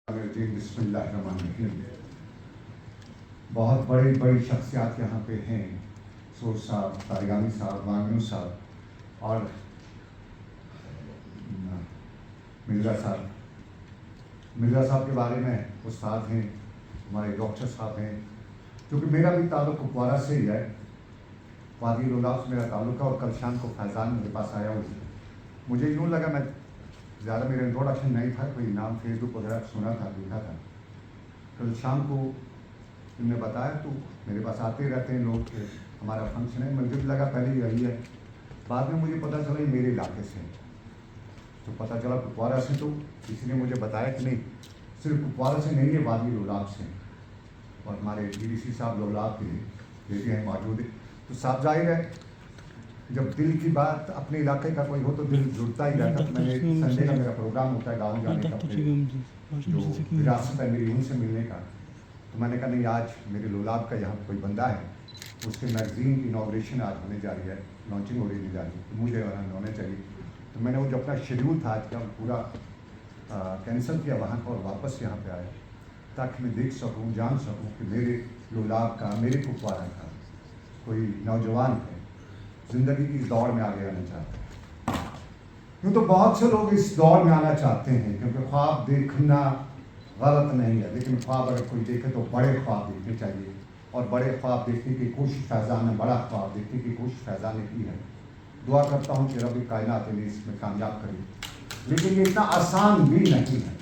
بسم اللہ الرحمن الرحیم. بہت بڑی شخصیات یہاں پہ ہیں. سور صاحب، طارقانی صاحب، وانگنو صاحب اور مرزا صاحب کے بارے میں استاد ہیں، ہمارے ڈاکٹر صاحب ہیں. کیونکہ میرا بھی تعلق کپوارہ سے ہی ہے، وادی لولاف سے میرا تعلق ہے. اور کل شام کو فیضان میرے پاس آیا ہوں. مجھے یوں لگا، میں زیادہ میرا انٹروڈکشن نہیں تھا، کوئی نام فیس بک وغیرہ سنا تھا، دیکھا تھا. کل شام کو انہوں نے بتایا تو میرے پاس آتے رہتے ہیں لوگ کہ ہمارا فنکشن ہے. مجھے بھی لگا پہلے یہی ہے، بعد میں مجھے پتہ چلا یہ میرے علاقے سے. تو پتہ چلا کپوارہ سے، تو کسی نے مجھے بتایا کہ نہیں، صرف کپوارہ سے نہیں ہے، وادی لولاف سے. اور ہمارے ڈی ڈی سی صاحب لولاف کے بیٹے ہیں، موجود ہیں. تو صاحب ظاہر ہے جب دل کی بات اپنے علاقے کا کوئی ہو تو دل جڑتا ہی رہتا. میں نے سنڈے کا میرا پروگرام ہوتا ہے گاؤں جانے کا، جو وراثت ہے میری ان سے ملنے کا. تو میں نے کہا نہیں، آج میرے لولاف کا یہاں کوئی بندہ ہے، اس کے میگزین کی انوگریشن آج ہونے جا رہی ہے، لانچنگ ہونے جا رہی ہے، تو مجھے وہاں ہونا چاہیے. تو میں نے وہ جو اپنا شیڈیول تھا آج کا پورا کینسل کیا وہاں کا، اور واپس یہاں پہ آیا تاکہ میں دیکھ سکوں، جان سکوں کہ میرے لولاف کا، میرے کپوارہ کا کوئی نوجوان ہے زندگی کی اس دوڑ میں آگے آنا چاہتا ہے. کیوں تو بہت سے لوگ اس دور میں آنا چاہتے ہیں، کیونکہ خواب دیکھنا غلط نہیں ہے، لیکن خواب اگر کوئی دیکھے تو بڑے خواب دیکھنے چاہیے. اور بڑے خواب دیکھنے کی کوشش فیضان نے، بڑا خواب دیکھنے کی کوشش فیضان نے کی ہے. دعا کرتا ہوں کہ رب کائنات انہیں اس میں کامیاب کرے. لیکن یہ اتنا آسان بھی نہیں ہے.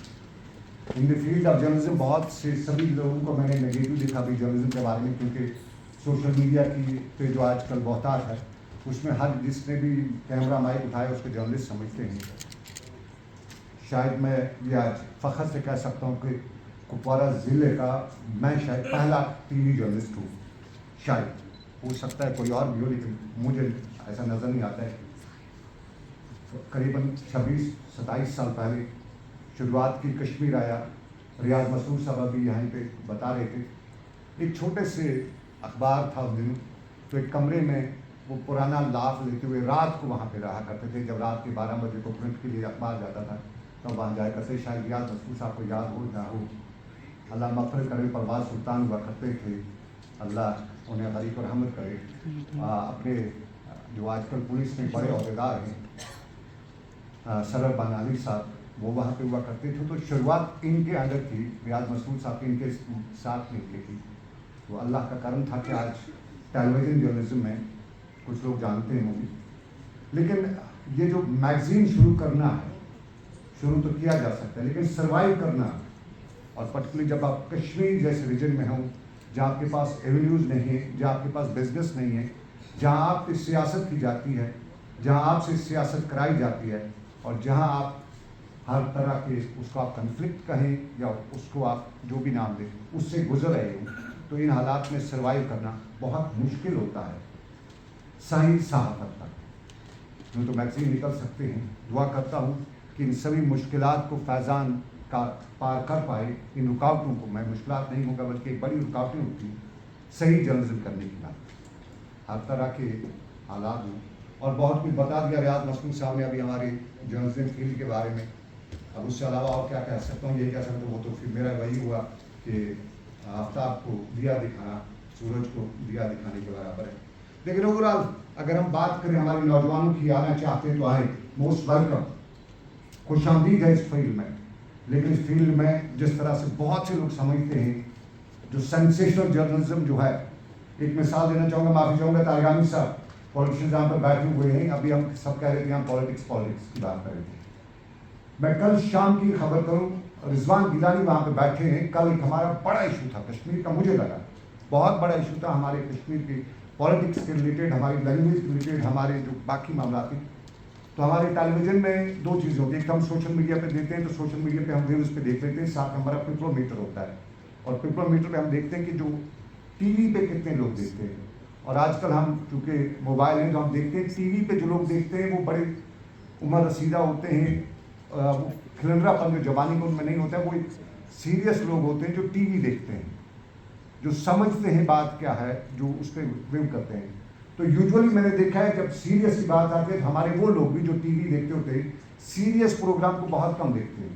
ان دی فیلڈ آف جرنلزم بہت سے سبھی لوگوں کو میں نے نگیٹو دیکھا بھی جرنلزم کے بارے میں، کیونکہ سوشل میڈیا کی پہ جو آج کل بہتات ہے، اس میں ہر جس نے بھی کیمرہ مائک اٹھایا اس کو جرنلسٹ سمجھتے ہیں. شاید میں یہ آج فخر سے کہہ سکتا ہوں کہ کپوارہ ضلع کا میں شاید پہلا ٹی وی جرنلسٹ ہوں. شاید ہو سکتا ہے کوئی اور بھی ہو، لیکن مجھے ایسا نظر نہیں آتا ہے. قریباً 26-27 سال پہلے شروعات کی کشمیر آیا. ریاض مسرور صاحب ابھی یہیں پہ بتا رہے تھے، ایک چھوٹے سے اخبار تھا اس دن. تو ایک کمرے میں وہ پرانا لاف لیتے ہوئے رات کو وہاں پہ رہا کرتے تھے. جب رات کے 12 بجے کو پرنٹ کے لیے اخبار جاتا تھا تب وہاں جایا کرتے. شاید ریاض مسرور صاحب کو یاد ہو نہ ہو، اللہ مغفرت کرے. پرواز سلطان ہوا کرتے تھے، اللہ انہیں غریق و رحمت کرے. اپنے جو آج کل پولیس میں بڑے عہدیدار ہیں، سرور بنالی صاحب، وہ وہاں پہ ہوا کرتے تھے. تو شروعات ان کے انڈر تھی، ریاض مسرور صاحب ان کے ساتھ مل کے تھی. تو اللہ کا کرم تھا کہ آج ٹیلی ویژن جرنلزم میں کچھ لوگ جانتے ہیں مجھے. لیکن یہ جو میگزین شروع کرنا ہے، شروع تو کیا جا سکتا ہے، لیکن سروائیو کرنا، اور پرٹیکولرلی جب آپ کشمیر جیسے ریجن میں ہوں جہاں آپ کے پاس ایونیوز نہیں ہیں، جہاں آپ کے پاس بزنس نہیں ہے، جہاں آپ کی سیاست کی جاتی ہے، جہاں آپ سے سیاست کرائی جاتی ہے، اور جہاں آپ ہر طرح کے اس کو آپ کنفلکٹ کہیں یا اس کو آپ جو بھی نام دیں اس سے گزر رہے ہوں، تو ان حالات میں سروائیو کرنا بہت مشکل ہوتا ہے صحیح صحافت تک. یوں تو میگزین نکل سکتے ہیں. دعا کرتا ہوں کہ ان سبھی مشکلات کو فیضان کا پار کر پائے. ان رکاوٹوں کو، میں مشکلات نہیں ہوگا بلکہ ایک بڑی رکاوٹیں ہوتی ہیں صحیح جرنلزم کرنے کی بات، ہر طرح کے حالات ہوں. اور بہت کچھ بتا دیا ریاض مسرور صاحب نے ابھی ہماری جرنلزم فیلڈ کے بارے میں. اب اس سے علاوہ اور کیا کہہ سکتا ہوں، یہی کہہ سکتا ہوں وہ تو پھر میرا وہی ہوا کہ آفتاب کو دیا دکھانا سورج کو دیا دکھانے کے برابر ہے. لیکن اوور آل اگر ہم بات کریں ہمارے نوجوانوں کی، آنا چاہتے ہیں تو آئیں، موسٹ ویلکم، خوش آمدید ہے اس فیلڈ میں. لیکن اس فیلڈ میں جس طرح سے بہت سے لوگ سمجھتے ہیں، جو سینسیشنل جرنلزم جو ہے، ایک مثال دینا چاہوں گا، معافی چاہوں گا، طارقانی صاحب پولیٹیشین یہاں پر بیٹھے ہوئے ہیں. ابھی ہم سب کہہ رہے تھے ہم پالیٹکس کی بات کر رہے تھے. میں کل شام کی خبر کروں، رضوان گیلانی وہاں پہ بیٹھے ہیں. کل ایک ہمارا بڑا ایشو تھا کشمیر کا، مجھے لگا بہت بڑا ایشو تھا ہمارے کشمیر کے پالیٹکس کے ریلیٹڈ، ہماری لینگویج کے ریلیٹڈ، ہمارے جو باقی معاملات ہیں. تو ہمارے ٹیلی ویژن میں دو چیزیں ہوتی ہیں، ایک تو ہم سوشل میڈیا پہ دیتے ہیں، تو سوشل میڈیا پہ ہم ویوز پہ دیکھ لیتے ہیں، ساتھ ہمارا پیپلو میٹر ہوتا ہے، اور پیپلو میٹر پہ ہم دیکھتے ہیں کہ جو ٹی وی پہ کتنے لوگ دیکھتے ہیں. اور آج کل ہم چونکہ موبائل ہیں تو ہم دیکھتے ہیں ٹی وی پہ جو لوگ دیکھتے ہیں وہ بڑے عمر رسیدہ ہوتے ہیں، وہ کھلنڈرا پن جو جوانی کو ان میں نہیں ہوتا ہے، وہ سیریس لوگ ہوتے ہیں جو ٹی وی دیکھتے ہیں، جو سمجھتے ہیں بات کیا ہے، جو اس پہ ویو کرتے ہیں. تو یوزولی میں نے دیکھا ہے جب سیریس کی بات آتی ہے ہمارے وہ لوگ بھی جو ٹی وی دیکھتے ہوتے ہیں، سیریس پروگرام کو بہت کم دیکھتے ہیں.